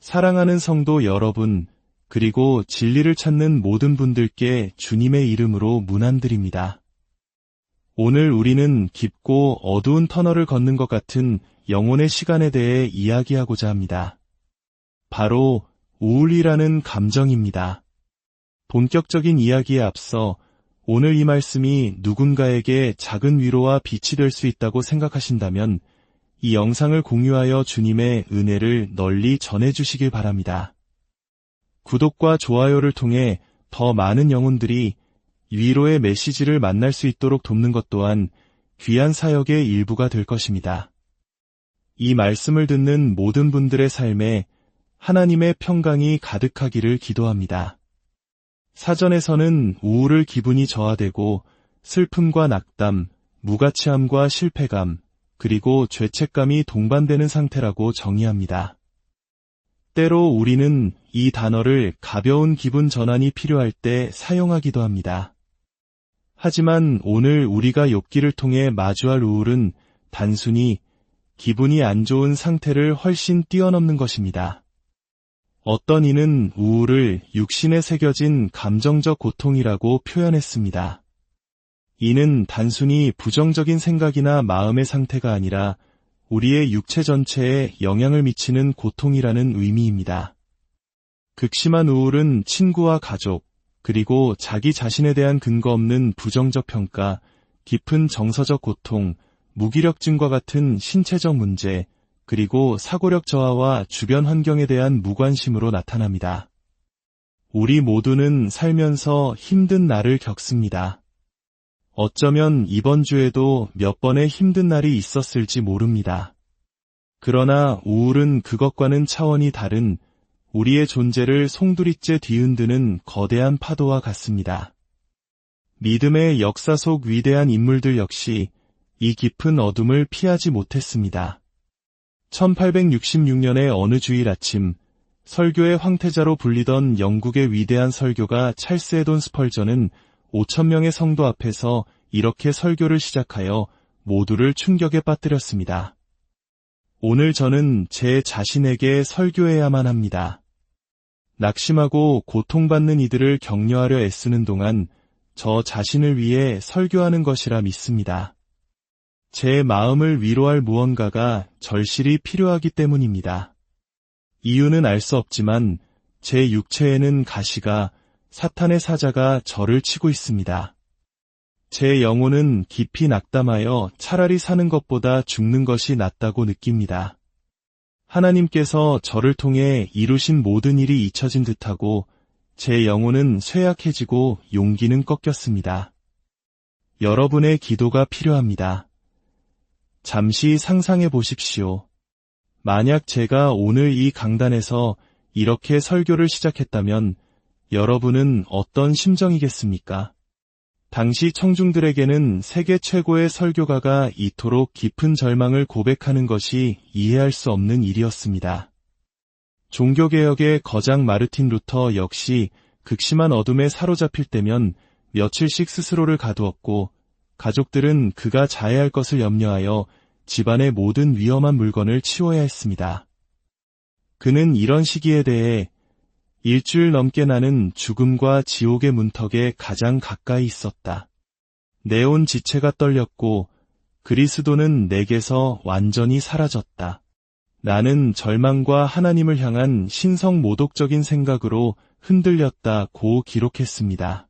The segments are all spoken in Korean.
사랑하는 성도 여러분, 그리고 진리를 찾는 모든 분들께 주님의 이름으로 문안드립니다. 오늘 우리는 깊고 어두운 터널을 걷는 것 같은 영혼의 시간에 대해 이야기하고자 합니다. 바로 우울이라는 감정입니다. 본격적인 이야기에 앞서 오늘 이 말씀이 누군가에게 작은 위로와 빛이 될 수 있다고 생각하신다면 이 영상을 공유하여 주님의 은혜를 널리 전해주시길 바랍니다. 구독과 좋아요를 통해 더 많은 영혼들이 위로의 메시지를 만날 수 있도록 돕는 것 또한 귀한 사역의 일부가 될 것입니다. 이 말씀을 듣는 모든 분들의 삶에 하나님의 평강이 가득하기를 기도합니다. 사전에서는 우울을 기분이 저하되고 슬픔과 낙담, 무가치함과 실패감, 그리고 죄책감이 동반되는 상태라고 정의합니다. 때로 우리는 이 단어를 가벼운 기분 전환이 필요할 때 사용하기도 합니다. 하지만 오늘 우리가 욥기를 통해 마주할 우울은 단순히 기분이 안 좋은 상태를 훨씬 뛰어넘는 것입니다. 어떤 이는 우울을 육신에 새겨진 감정적 고통이라고 표현했습니다. 이는 단순히 부정적인 생각이나 마음의 상태가 아니라 우리의 육체 전체에 영향을 미치는 고통이라는 의미입니다. 극심한 우울은 친구와 가족, 그리고 자기 자신에 대한 근거 없는 부정적 평가, 깊은 정서적 고통, 무기력증과 같은 신체적 문제, 그리고 사고력 저하와 주변 환경에 대한 무관심으로 나타납니다. 우리 모두는 살면서 힘든 날을 겪습니다. 어쩌면 이번 주에도 몇 번의 힘든 날이 있었을지 모릅니다. 그러나 우울은 그것과는 차원이 다른 우리의 존재를 송두리째 뒤흔드는 거대한 파도와 같습니다. 믿음의 역사 속 위대한 인물들 역시 이 깊은 어둠을 피하지 못했습니다. 1866년의 어느 주일 아침, 설교의 황태자로 불리던 영국의 위대한 설교가 찰스 에돈 스펄전은 5,000명의 성도 앞에서 이렇게 설교를 시작하여 모두를 충격에 빠뜨렸습니다. 오늘 저는 제 자신에게 설교해야만 합니다. 낙심하고 고통받는 이들을 격려하려 애쓰는 동안 저 자신을 위해 설교하는 것이라 믿습니다. 제 마음을 위로할 무언가가 절실히 필요하기 때문입니다. 이유는 알 수 없지만 제 육체에는 가시가 사탄의 사자가 저를 치고 있습니다. 제 영혼은 깊이 낙담하여 차라리 사는 것보다 죽는 것이 낫다고 느낍니다. 하나님께서 저를 통해 이루신 모든 일이 잊혀진 듯하고 제 영혼은 쇠약해지고 용기는 꺾였습니다. 여러분의 기도가 필요합니다. 잠시 상상해 보십시오. 만약 제가 오늘 이 강단에서 이렇게 설교를 시작했다면 여러분은 어떤 심정이겠습니까? 당시 청중들에게는 세계 최고의 설교가가 이토록 깊은 절망을 고백하는 것이 이해할 수 없는 일이었습니다. 종교개혁의 거장 마르틴 루터 역시 극심한 어둠에 사로잡힐 때면 며칠씩 스스로를 가두었고 가족들은 그가 자해할 것을 염려하여 집안의 모든 위험한 물건을 치워야 했습니다. 그는 이런 시기에 대해 일주일 넘게 나는 죽음과 지옥의 문턱에 가장 가까이 있었다. 내 온 지체가 떨렸고 그리스도는 내게서 완전히 사라졌다. 나는 절망과 하나님을 향한 신성모독적인 생각으로 흔들렸다고 기록했습니다.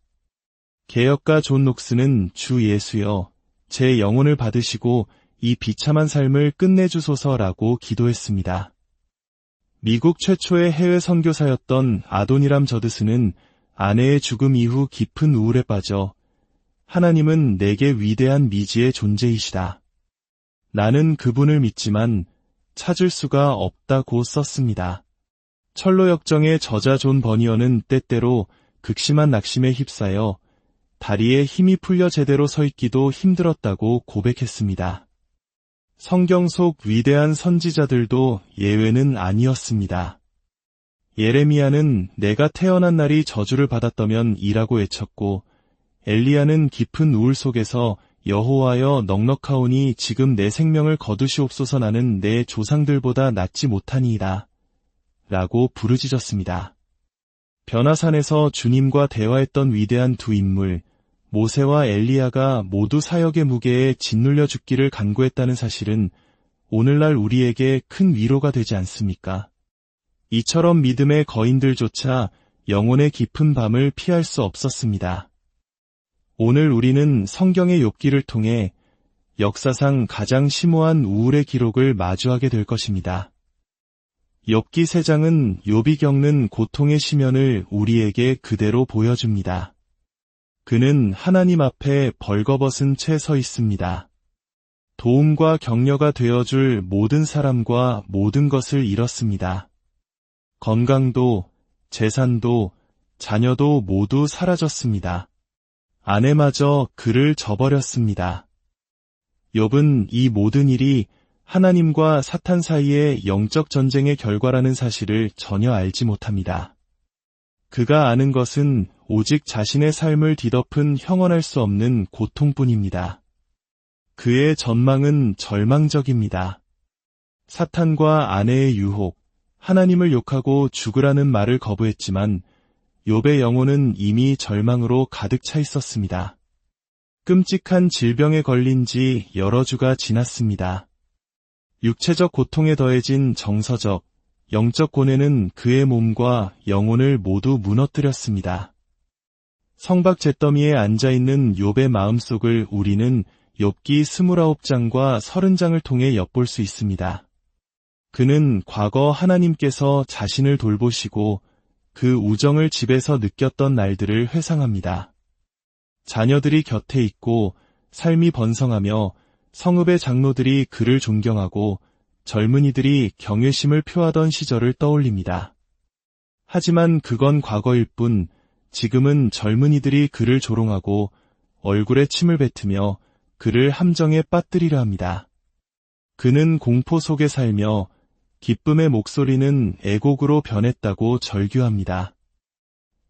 개혁가 존 녹스는 주 예수여, 제 영혼을 받으시고 이 비참한 삶을 끝내주소서라고 기도했습니다. 미국 최초의 해외 선교사였던 아도니람 저드스는 아내의 죽음 이후 깊은 우울에 빠져 하나님은 내게 위대한 미지의 존재이시다. 나는 그분을 믿지만 찾을 수가 없다고 썼습니다. 철로역정의 저자 존 버니어는 때때로 극심한 낙심에 휩싸여 다리에 힘이 풀려 제대로 서 있기도 힘들었다고 고백했습니다. 성경 속 위대한 선지자들도 예외는 아니었습니다. 예레미야는 내가 태어난 날이 저주를 받았다면 이라고 외쳤고 엘리야는 깊은 우울 속에서 여호와여 넉넉하오니 지금 내 생명을 거두시옵소서 나는 내 조상들보다 낫지 못하니이다. 라고 부르짖었습니다. 변화산에서 주님과 대화했던 위대한 두 인물, 모세와 엘리야가 모두 사역의 무게에 짓눌려 죽기를 간구했다는 사실은 오늘날 우리에게 큰 위로가 되지 않습니까? 이처럼 믿음의 거인들조차 영혼의 깊은 밤을 피할 수 없었습니다. 오늘 우리는 성경의 욥기를 통해 역사상 가장 심오한 우울의 기록을 마주하게 될 것입니다. 욥기 3장은 욥이 겪는 고통의 심연을 우리에게 그대로 보여줍니다. 그는 하나님 앞에 벌거벗은 채 서 있습니다. 도움과 격려가 되어줄 모든 사람과 모든 것을 잃었습니다. 건강도, 재산도, 자녀도 모두 사라졌습니다. 아내마저 그를 저버렸습니다. 욥은 이 모든 일이 하나님과 사탄 사이의 영적 전쟁의 결과라는 사실을 전혀 알지 못합니다. 그가 아는 것은 오직 자신의 삶을 뒤덮은 형언할 수 없는 고통뿐입니다. 그의 전망은 절망적입니다. 사탄과 아내의 유혹, 하나님을 욕하고 죽으라는 말을 거부했지만 욥의 영혼은 이미 절망으로 가득 차 있었습니다. 끔찍한 질병에 걸린 지 여러 주가 지났습니다. 육체적 고통에 더해진 정서적, 영적 고뇌는 그의 몸과 영혼을 모두 무너뜨렸습니다. 성박 잿더미에 앉아있는 욥의 마음속을 우리는 욥기 29장과 30장을 통해 엿볼 수 있습니다. 그는 과거 하나님께서 자신을 돌보시고 그 우정을 집에서 느꼈던 날들을 회상합니다. 자녀들이 곁에 있고 삶이 번성하며 성읍의 장로들이 그를 존경하고 젊은이들이 경외심을 표하던 시절을 떠올립니다. 하지만 그건 과거일 뿐 지금은 젊은이들이 그를 조롱하고 얼굴에 침을 뱉으며 그를 함정에 빠뜨리려 합니다. 그는 공포 속에 살며 기쁨의 목소리는 애곡으로 변했다고 절규합니다.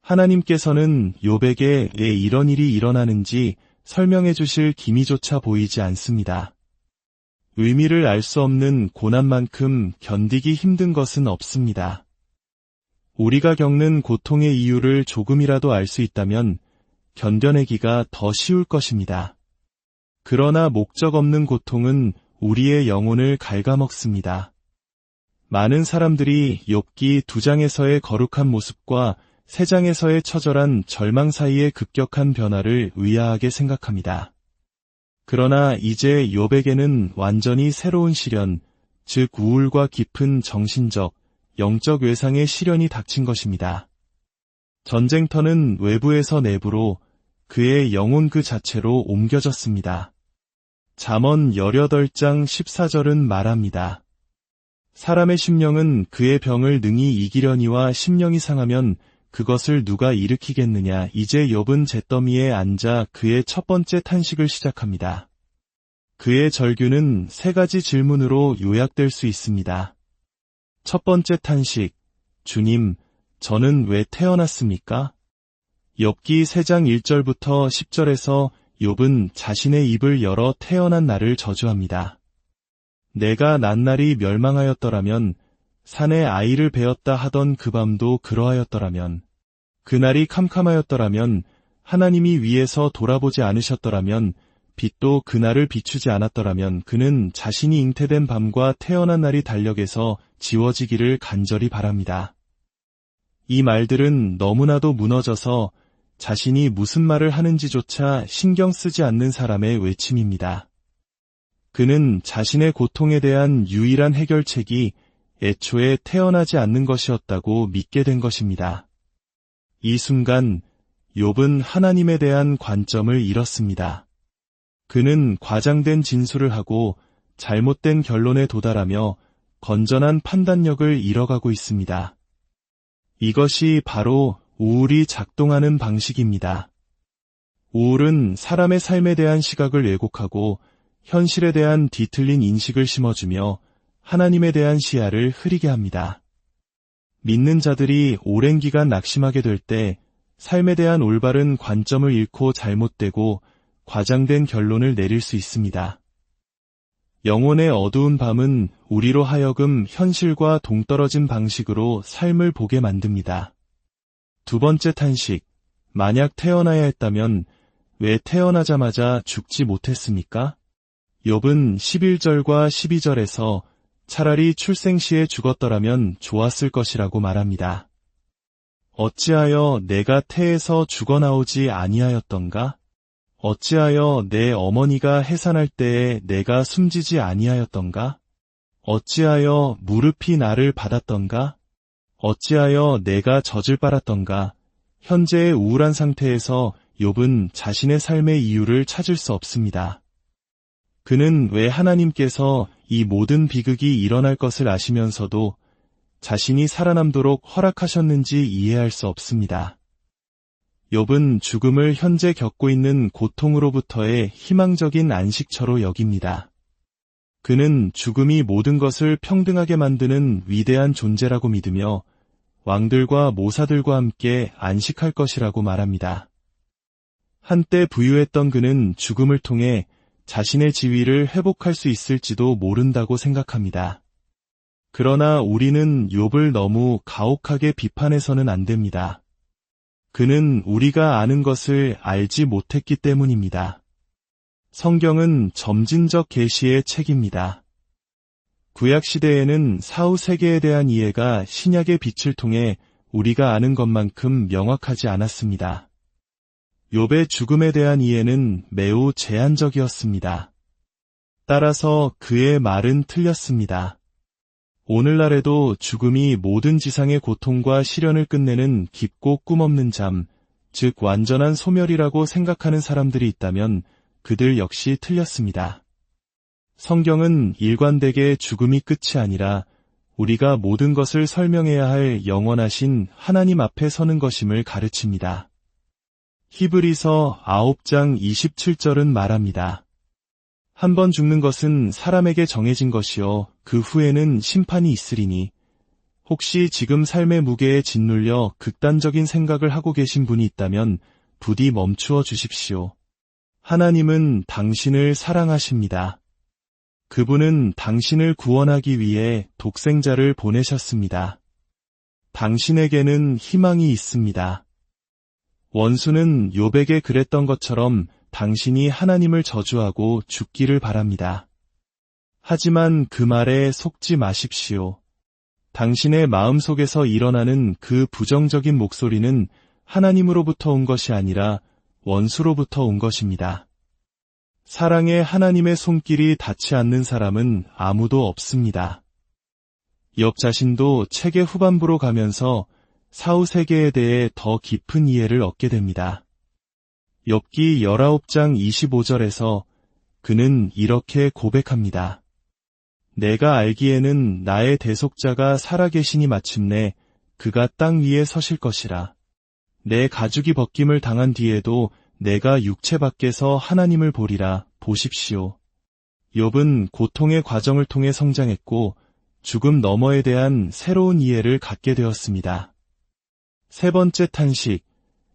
하나님께서는 욥에게 왜 이런 일이 일어나는지 설명해 주실 기미조차 보이지 않습니다. 의미를 알 수 없는 고난만큼 견디기 힘든 것은 없습니다. 우리가 겪는 고통의 이유를 조금이라도 알 수 있다면 견뎌내기가 더 쉬울 것입니다. 그러나 목적 없는 고통은 우리의 영혼을 갉아먹습니다. 많은 사람들이 욥기 2장에서의 거룩한 모습과 3장에서의 처절한 절망 사이의 급격한 변화를 의아하게 생각합니다. 그러나 이제 욥에게는 완전히 새로운 시련, 즉 우울과 깊은 정신적, 영적 외상의 시련이 닥친 것입니다. 전쟁터는 외부에서 내부로 그의 영혼 그 자체로 옮겨졌습니다. 잠언 18장 14절은 말합니다. 사람의 심령은 그의 병을 능히 이기려니와 심령이 상하면 그것을 누가 일으키겠느냐. 이제 욥은 잿더미에 앉아 그의 첫 번째 탄식을 시작합니다. 그의 절규는 3가지 질문으로 요약될 수 있습니다. 첫 번째 탄식, 주님, 저는 왜 태어났습니까? 욥기 3장 1절부터 10절에서 욥은 자신의 입을 열어 태어난 날을 저주합니다. 내가 낱날이 멸망하였더라면, 산에 아이를 베었다 하던 그 밤도 그러하였더라면, 그날이 캄캄하였더라면, 하나님이 위에서 돌아보지 않으셨더라면, 빛도 그날을 비추지 않았더라면 그는 자신이 잉태된 밤과 태어난 날이 달력에서 지워지기를 간절히 바랍니다. 이 말들은 너무나도 무너져서 자신이 무슨 말을 하는지조차 신경 쓰지 않는 사람의 외침입니다. 그는 자신의 고통에 대한 유일한 해결책이 애초에 태어나지 않는 것이었다고 믿게 된 것입니다. 이 순간 욥은 하나님에 대한 관점을 잃었습니다. 그는 과장된 진술을 하고 잘못된 결론에 도달하며 건전한 판단력을 잃어가고 있습니다. 이것이 바로 우울이 작동하는 방식입니다. 우울은 사람의 삶에 대한 시각을 왜곡하고 현실에 대한 뒤틀린 인식을 심어주며 하나님에 대한 시야를 흐리게 합니다. 믿는 자들이 오랜 기간 낙심하게 될 때 삶에 대한 올바른 관점을 잃고 잘못되고 과장된 결론을 내릴 수 있습니다. 영혼의 어두운 밤은 우리로 하여금 현실과 동떨어진 방식으로 삶을 보게 만듭니다. 두 번째 탄식, 만약 태어나야 했다면 왜 태어나자마자 죽지 못했습니까? 욥은 11절과 12절에서 차라리 출생 시에 죽었더라면 좋았을 것이라고 말합니다. 어찌하여 내가 태에서 죽어나오지 아니하였던가? 어찌하여 내 어머니가 해산할 때에 내가 숨지지 아니하였던가? 어찌하여 무릎이 나를 받았던가? 어찌하여 내가 젖을 빨았던가? 현재의 우울한 상태에서 욥은 자신의 삶의 이유를 찾을 수 없습니다. 그는 왜 하나님께서 이 모든 비극이 일어날 것을 아시면서도 자신이 살아남도록 허락하셨는지 이해할 수 없습니다. 욥은 죽음을 현재 겪고 있는 고통으로부터의 희망적인 안식처로 여깁니다. 그는 죽음이 모든 것을 평등하게 만드는 위대한 존재라고 믿으며 왕들과 모사들과 함께 안식할 것이라고 말합니다. 한때 부유했던 그는 죽음을 통해 자신의 지위를 회복할 수 있을지도 모른다고 생각합니다. 그러나 우리는 욥을 너무 가혹하게 비판해서는 안 됩니다. 그는 우리가 아는 것을 알지 못했기 때문입니다. 성경은 점진적 계시의 책입니다. 구약시대에는 사후 세계에 대한 이해가 신약의 빛을 통해 우리가 아는 것만큼 명확하지 않았습니다. 욥의 죽음에 대한 이해는 매우 제한적이었습니다. 따라서 그의 말은 틀렸습니다. 오늘날에도 죽음이 모든 지상의 고통과 시련을 끝내는 깊고 꿈없는 잠, 즉 완전한 소멸이라고 생각하는 사람들이 있다면 그들 역시 틀렸습니다. 성경은 일관되게 죽음이 끝이 아니라 우리가 모든 것을 설명해야 할 영원하신 하나님 앞에 서는 것임을 가르칩니다. 히브리서 9장 27절은 말합니다. 한 번 죽는 것은 사람에게 정해진 것이요 그 후에는 심판이 있으리니 혹시 지금 삶의 무게에 짓눌려 극단적인 생각을 하고 계신 분이 있다면 부디 멈추어 주십시오. 하나님은 당신을 사랑하십니다. 그분은 당신을 구원하기 위해 독생자를 보내셨습니다. 당신에게는 희망이 있습니다. 원수는 욥에게 그랬던 것처럼 당신이 하나님을 저주하고 죽기를 바랍니다. 하지만 그 말에 속지 마십시오. 당신의 마음속에서 일어나는 그 부정적인 목소리는 하나님으로부터 온 것이 아니라 원수로부터 온 것입니다. 사랑에 하나님의 손길이 닿지 않는 사람은 아무도 없습니다. 욥 자신도 책의 후반부로 가면서 사후 세계에 대해 더 깊은 이해를 얻게 됩니다. 욥기 19장 25절에서 그는 이렇게 고백합니다. 내가 알기에는 나의 대속자가 살아계시니 마침내 그가 땅 위에 서실 것이라. 내 가죽이 벗김을 당한 뒤에도 내가 육체 밖에서 하나님을 보리라. 보십시오. 욥은 고통의 과정을 통해 성장했고 죽음 너머에 대한 새로운 이해를 갖게 되었습니다. 세 번째 탄식,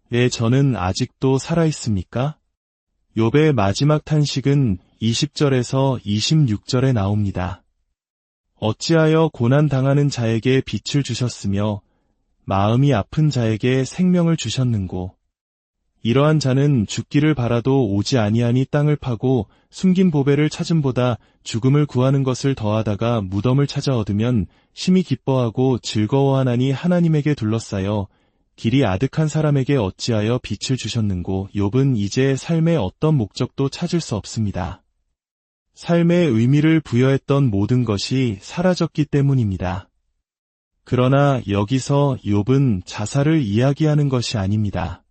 왜 저는 아직도 살아있습니까? 욥의 마지막 탄식은 20절에서 26절에 나옵니다. 어찌하여 고난당하는 자에게 빛을 주셨으며 마음이 아픈 자에게 생명을 주셨는고. 이러한 자는 죽기를 바라도 오지 아니하니 땅을 파고 숨긴 보배를 찾음보다 죽음을 구하는 것을 더하다가 무덤을 찾아 얻으면 심히 기뻐하고 즐거워하나니 하나님에게 둘러싸여 길이 아득한 사람에게 어찌하여 빛을 주셨는고. 욥은 이제 삶의 어떤 목적도 찾을 수 없습니다. 삶의 의미를 부여했던 모든 것이 사라졌기 때문입니다. 그러나 여기서 욥은 자살을 이야기하는 것이 아닙니다.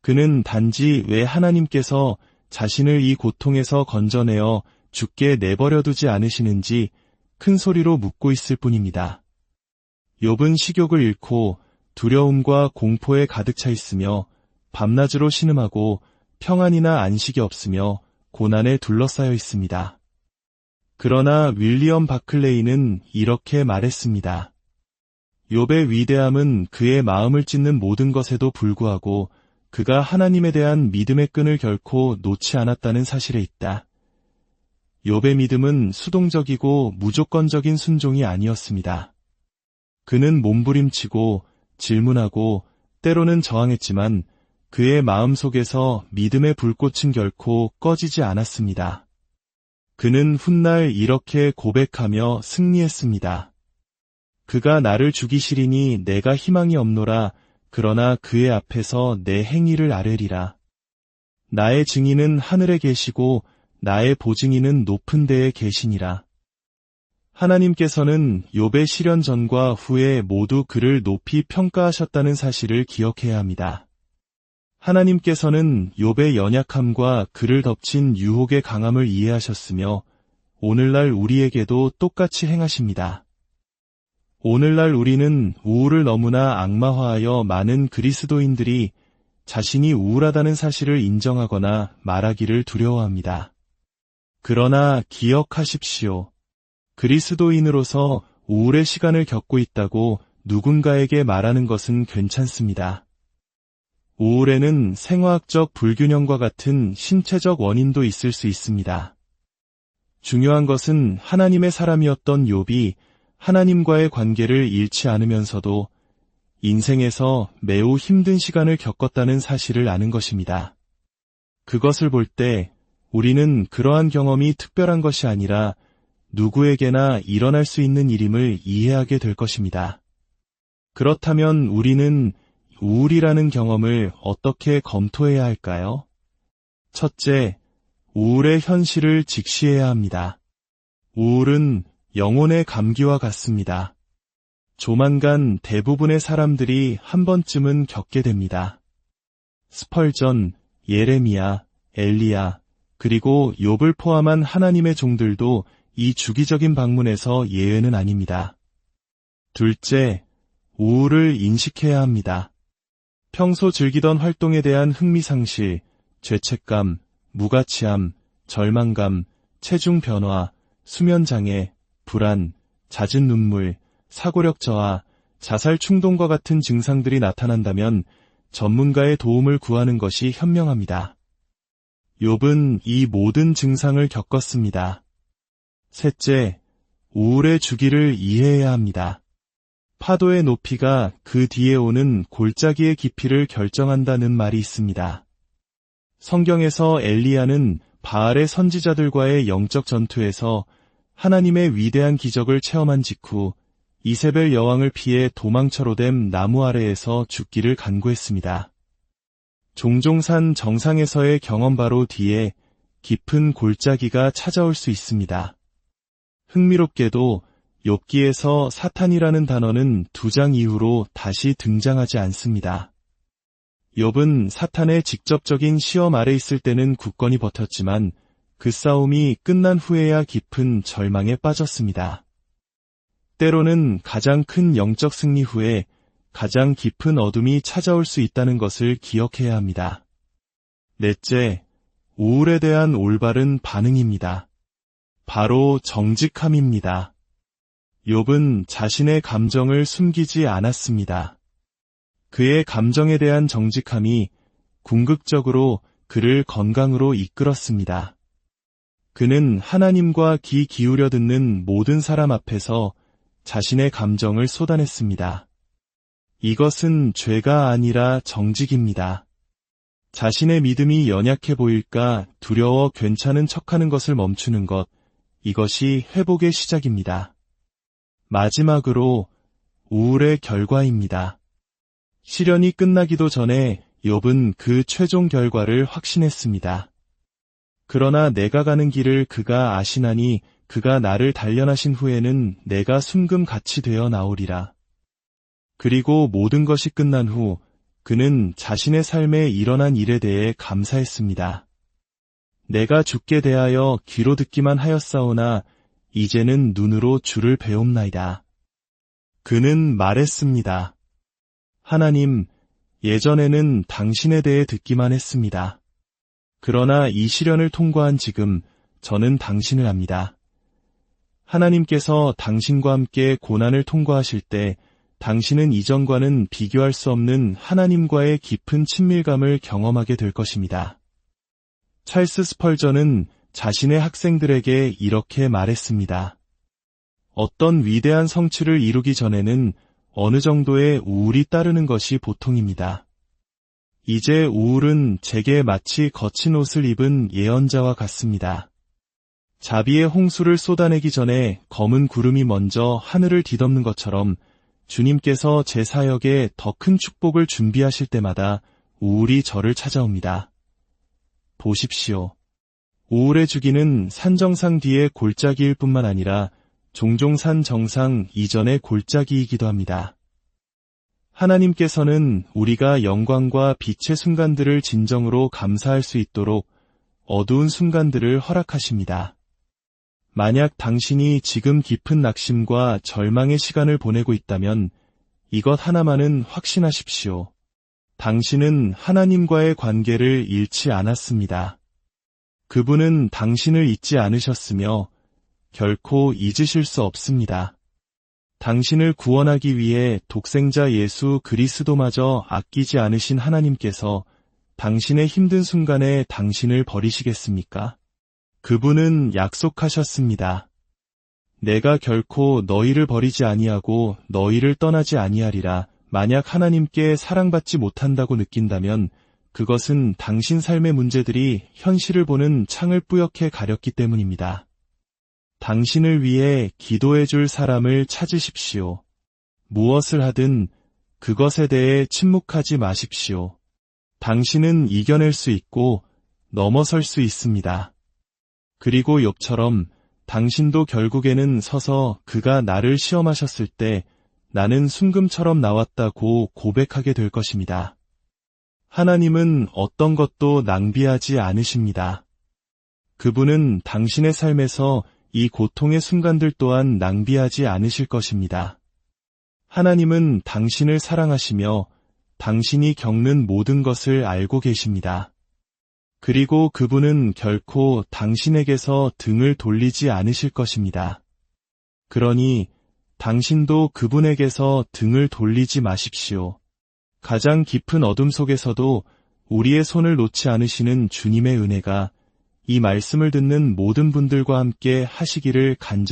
그는 단지 왜 하나님께서 자신을 이 고통에서 건져내어 죽게 내버려두지 않으시는지 큰 소리로 묻고 있을 뿐입니다. 욥은 식욕을 잃고 두려움과 공포에 가득 차 있으며 밤낮으로 신음하고 평안이나 안식이 없으며 고난에 둘러싸여 있습니다. 그러나 윌리엄 바클레이는 이렇게 말했습니다. 욥의 위대함은 그의 마음을 찢는 모든 것에도 불구하고 그가 하나님에 대한 믿음의 끈을 결코 놓지 않았다는 사실에 있다. 욥의 믿음은 수동적이고 무조건적인 순종이 아니었습니다. 그는 몸부림치고 질문하고 때로는 저항했지만 그의 마음속에서 믿음의 불꽃은 결코 꺼지지 않았습니다. 그는 훗날 이렇게 고백하며 승리했습니다. 그가 나를 죽이시리니 내가 희망이 없노라. 그러나 그의 앞에서 내 행위를 아뢰리라. 나의 증인은 하늘에 계시고 나의 보증인은 높은 데에 계시니라. 하나님께서는 욥의 시련 전과 후에 모두 그를 높이 평가하셨다는 사실을 기억해야 합니다. 하나님께서는 욥의 연약함과 그를 덮친 유혹의 강함을 이해하셨으며 오늘날 우리에게도 똑같이 행하십니다. 오늘날 우리는 우울을 너무나 악마화하여 많은 그리스도인들이 자신이 우울하다는 사실을 인정하거나 말하기를 두려워합니다. 그러나 기억하십시오. 그리스도인으로서 우울의 시간을 겪고 있다고 누군가에게 말하는 것은 괜찮습니다. 우울에는 생화학적 불균형과 같은 신체적 원인도 있을 수 있습니다. 중요한 것은 하나님의 사람이었던 욥이 하나님과의 관계를 잃지 않으면서도 인생에서 매우 힘든 시간을 겪었다는 사실을 아는 것입니다. 그것을 볼 때 우리는 그러한 경험이 특별한 것이 아니라 누구에게나 일어날 수 있는 일임을 이해하게 될 것입니다. 그렇다면 우리는 우울이라는 경험을 어떻게 검토해야 할까요? 첫째, 우울의 현실을 직시해야 합니다. 우울은 영혼의 감기와 같습니다. 조만간 대부분의 사람들이 한 번쯤은 겪게 됩니다. 스펄전, 예레미야, 엘리야, 그리고 욥을 포함한 하나님의 종들도 이 주기적인 방문에서 예외는 아닙니다. 둘째, 우울을 인식해야 합니다. 평소 즐기던 활동에 대한 흥미상실, 죄책감, 무가치함, 절망감, 체중 변화, 수면장애, 불안, 잦은 눈물, 사고력 저하, 자살 충동과 같은 증상들이 나타난다면 전문가의 도움을 구하는 것이 현명합니다. 욥은 이 모든 증상을 겪었습니다. 셋째, 우울의 주기를 이해해야 합니다. 파도의 높이가 그 뒤에 오는 골짜기의 깊이를 결정한다는 말이 있습니다. 성경에서 엘리야는 바알의 선지자들과의 영적 전투에서 하나님의 위대한 기적을 체험한 직후 이세벨 여왕을 피해 도망처로 된 나무 아래에서 죽기를 간구했습니다. 종종 산 정상에서의 경험 바로 뒤에 깊은 골짜기가 찾아올 수 있습니다. 흥미롭게도 욥기에서 사탄이라는 단어는 2장 이후로 다시 등장하지 않습니다. 욥은 사탄의 직접적인 시험 아래 있을 때는 굳건히 버텼지만 그 싸움이 끝난 후에야 깊은 절망에 빠졌습니다. 때로는 가장 큰 영적 승리 후에 가장 깊은 어둠이 찾아올 수 있다는 것을 기억해야 합니다. 넷째, 우울에 대한 올바른 반응입니다. 바로 정직함입니다. 욥은 자신의 감정을 숨기지 않았습니다. 그의 감정에 대한 정직함이 궁극적으로 그를 건강으로 이끌었습니다. 그는 하나님과 귀 기울여 듣는 모든 사람 앞에서 자신의 감정을 쏟아냈습니다. 이것은 죄가 아니라 정직입니다. 자신의 믿음이 연약해 보일까 두려워 괜찮은 척하는 것을 멈추는 것, 이것이 회복의 시작입니다. 마지막으로 우울의 결과입니다. 시련이 끝나기도 전에 욥은 그 최종 결과를 확신했습니다. 그러나 내가 가는 길을 그가 아시나니 그가 나를 단련하신 후에는 내가 순금같이 되어 나오리라. 그리고 모든 것이 끝난 후 그는 자신의 삶에 일어난 일에 대해 감사했습니다. 내가 주께 대하여 귀로 듣기만 하였사오나 이제는 눈으로 주를 배움나이다. 그는 말했습니다. 하나님, 예전에는 당신에 대해 듣기만 했습니다. 그러나 이 시련을 통과한 지금 저는 당신을 압니다. 하나님께서 당신과 함께 고난을 통과하실 때 당신은 이전과는 비교할 수 없는 하나님과의 깊은 친밀감을 경험하게 될 것입니다. 찰스 스펄전은 자신의 학생들에게 이렇게 말했습니다. 어떤 위대한 성취를 이루기 전에는 어느 정도의 우울이 따르는 것이 보통입니다. 이제 우울은 제게 마치 거친 옷을 입은 예언자와 같습니다. 자비의 홍수를 쏟아내기 전에 검은 구름이 먼저 하늘을 뒤덮는 것처럼 주님께서 제 사역에 더 큰 축복을 준비하실 때마다 우울이 저를 찾아옵니다. 보십시오. 우울의 주기는 산정상 뒤의 골짜기일 뿐만 아니라 종종 산 정상 이전의 골짜기이기도 합니다. 하나님께서는 우리가 영광과 빛의 순간들을 진정으로 감사할 수 있도록 어두운 순간들을 허락하십니다. 만약 당신이 지금 깊은 낙심과 절망의 시간을 보내고 있다면 이것 하나만은 확신하십시오. 당신은 하나님과의 관계를 잃지 않았습니다. 그분은 당신을 잊지 않으셨으며 결코 잊으실 수 없습니다. 당신을 구원하기 위해 독생자 예수 그리스도마저 아끼지 않으신 하나님께서 당신의 힘든 순간에 당신을 버리시겠습니까? 그분은 약속하셨습니다. 내가 결코 너희를 버리지 아니하고 너희를 떠나지 아니하리라. 만약 하나님께 사랑받지 못한다고 느낀다면 그것은 당신 삶의 문제들이 현실을 보는 창을 뿌옇게 가렸기 때문입니다. 당신을 위해 기도해 줄 사람을 찾으십시오. 무엇을 하든 그것에 대해 침묵하지 마십시오. 당신은 이겨낼 수 있고 넘어설 수 있습니다. 그리고 욥처럼 당신도 결국에는 서서 그가 나를 시험하셨을 때 나는 순금처럼 나왔다고 고백하게 될 것입니다. 하나님은 어떤 것도 낭비하지 않으십니다. 그분은 당신의 삶에서 이 고통의 순간들 또한 낭비하지 않으실 것입니다. 하나님은 당신을 사랑하시며 당신이 겪는 모든 것을 알고 계십니다. 그리고 그분은 결코 당신에게서 등을 돌리지 않으실 것입니다. 그러니 당신도 그분에게서 등을 돌리지 마십시오. 가장 깊은 어둠 속에서도 우리의 손을 놓지 않으시는 주님의 은혜가 이 말씀을 듣는 모든 분들과 함께 하시기를 간절히